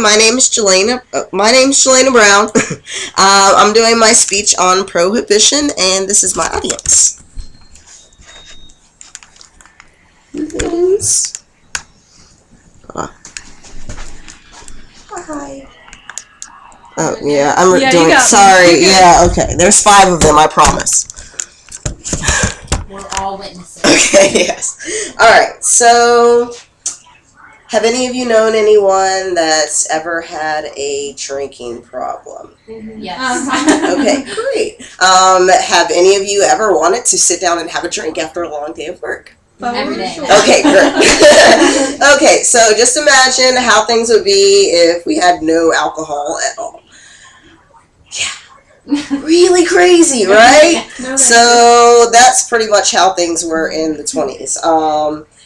My name is Jelena. My name is Jelena Brown. I'm doing my speech on prohibition, and this is my audience. Yes. Hi. Oh yeah, I'm Yeah, doing. Sorry. Yeah. Okay. There's 5 of them. I promise. We're all witnesses. Okay. Yes. All right. So, have any of you known anyone that's ever had a drinking problem? Yes. Okay, great. Have any of you ever wanted to sit down and have a drink after a long day of work? Every day. Okay, great. Okay, so just imagine how things would be if we had no alcohol at all. Yeah. Really crazy, right? So that's pretty much how things were in the 20s.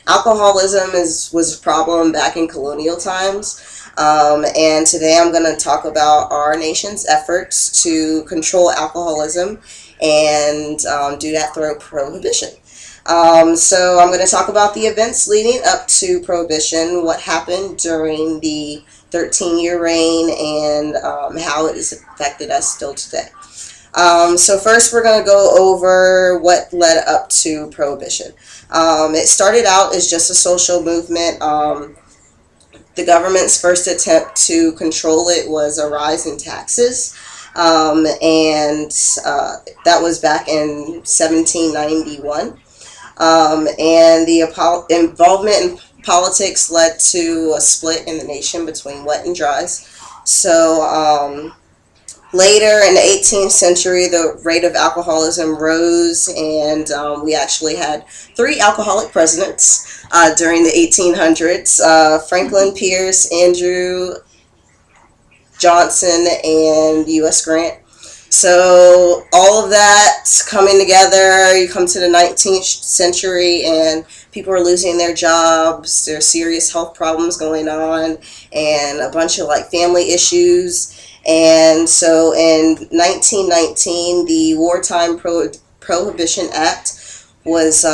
Alcoholism was a problem back in colonial times. And today I'm going to talk about our nation's efforts to control alcoholism and do that through prohibition. So I'm going to talk about the events leading up to prohibition, what happened during the 13-year reign, and how it has affected us still today. So first we're going to go over what led up to prohibition. It started out as just a social movement. The government's first attempt to control it was a rise in taxes, and that was back in 1791. And the involvement in politics led to a split in the nation between wet and dries. So later in the 18th century, the rate of alcoholism rose, and we actually had 3 alcoholic presidents during the 1800s, Franklin Pierce, Andrew Johnson, and U.S. Grant. So all of that coming together, you come to the 19th century and people are losing their jobs, there's serious health problems going on, and a bunch of family issues. And so in 1919, the Wartime Prohibition Act was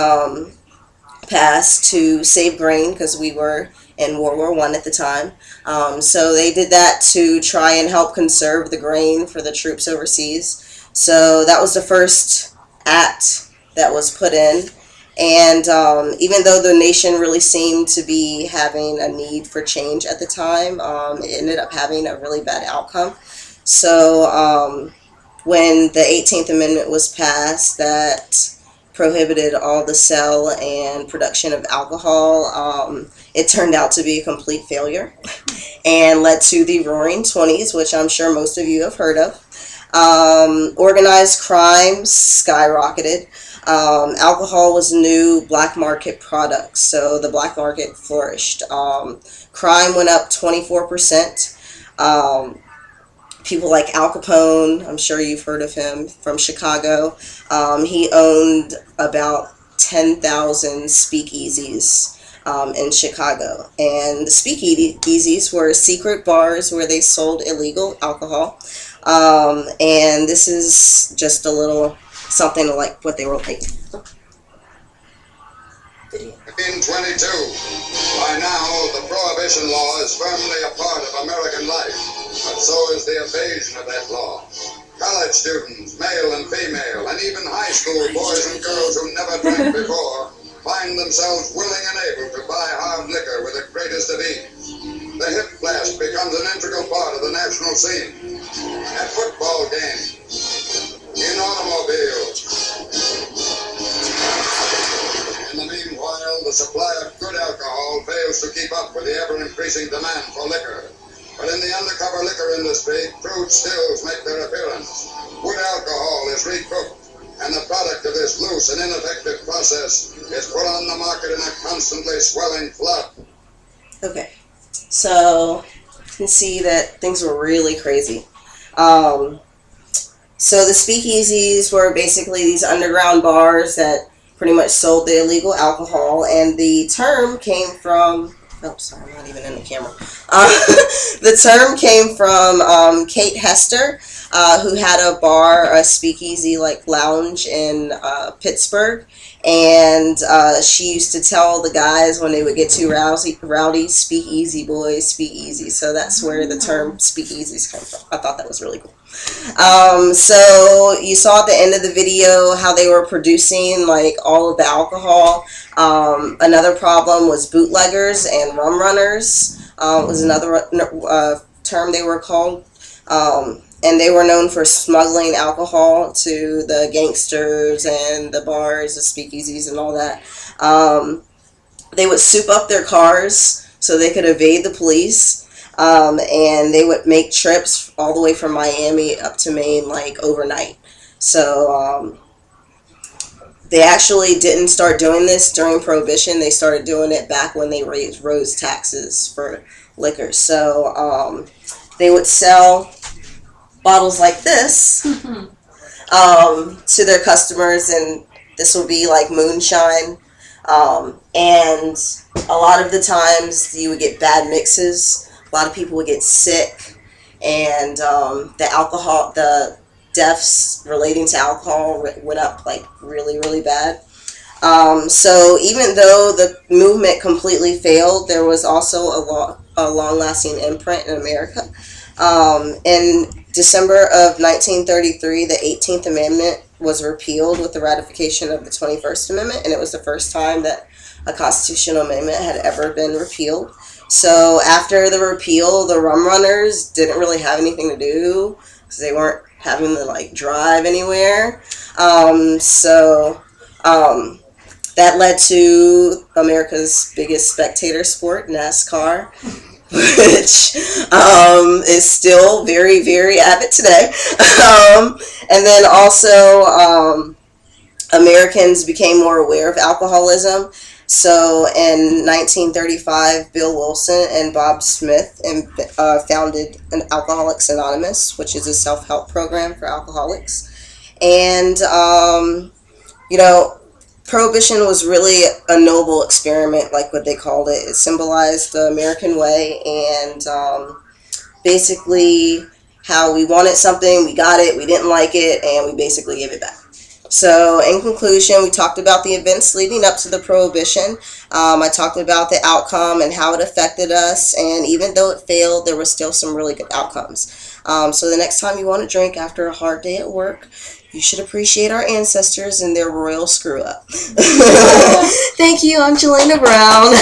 passed to save grain because we were in World War I at the time. So they did that to try and help conserve the grain for the troops overseas. So that was the first act that was put in. And even though the nation really seemed to be having a need for change at the time, it ended up having a really bad outcome. So when the 18th Amendment was passed that prohibited all the sale and production of alcohol, it turned out to be a complete failure and led to the Roaring Twenties, which I'm sure most of you have heard of. Organized crime skyrocketed. Alcohol was a new black market product, so the black market flourished. Crime went up 24%. People like Al Capone, I'm sure you've heard of him, from Chicago. He owned about 10,000 speakeasies in Chicago. And the speakeasies were secret bars where they sold illegal alcohol. And this is just a little something like what they were like. In 22, by now the prohibition law is firmly a part of American life, but so is the evasion of that law. College students, male and female, and even high school boys and girls who never drank before, find themselves willing and able to buy hard liquor with the greatest of ease. The hip flask becomes an integral part of the national scene. At football games, in automobiles. In the meanwhile, the supply of good alcohol fails to keep up with the ever-increasing demand for liquor. But in the undercover liquor industry, crude stills make their appearance. Wood alcohol is recooked, and the product of this loose and ineffective process is put on the market in a constantly swelling flood. Okay, so you can see that things were really crazy. So the speakeasies were basically these underground bars that pretty much sold the illegal alcohol, and the term came from, oh, sorry, I'm not even in the camera. The term came from Kate Hester, who had a bar, a speakeasy like lounge in Pittsburgh, And she used to tell the guys when they would get too rowdy, speak easy, boys, speak easy. So that's where the term speakeasies come from. I thought that was really cool. So you saw at the end of the video how they were producing like all of the alcohol. Another problem was bootleggers and rum runners. Was another term they were called. And they were known for smuggling alcohol to the gangsters and the bars, the speakeasies and all that. They would soup up their cars so they could evade the police. And they would make trips all the way from Miami up to Maine, like overnight. So they actually didn't start doing this during Prohibition. They started doing it back when they rose taxes for liquor. So they would sell bottles like this to their customers, and this will be like moonshine. And a lot of the times you would get bad mixes. A lot of people would get sick, and the deaths relating to alcohol went up like really, really bad. So even though the movement completely failed, there was also a long-lasting imprint in America. In December of 1933, the 18th Amendment was repealed with the ratification of the 21st Amendment, and it was the first time that a constitutional amendment had ever been repealed. So after the repeal, the rum runners didn't really have anything to do because they weren't having to like drive anywhere. That led to America's biggest spectator sport, NASCAR, which is still very, very avid today. And then also Americans became more aware of alcoholism. So in 1935, Bill Wilson and Bob Smith founded Alcoholics Anonymous, which is a self-help program for alcoholics. And, Prohibition was really a noble experiment, like what they called it. It symbolized the American way, and basically how we wanted something, we got it, we didn't like it, and we basically gave it back. So in conclusion, we talked about the events leading up to the Prohibition. I talked about the outcome and how it affected us, and even though it failed, there were still some really good outcomes. So the next time you want to drink after a hard day at work, you should appreciate our ancestors and their royal screw-up. Thank you, I'm Jelena Brown.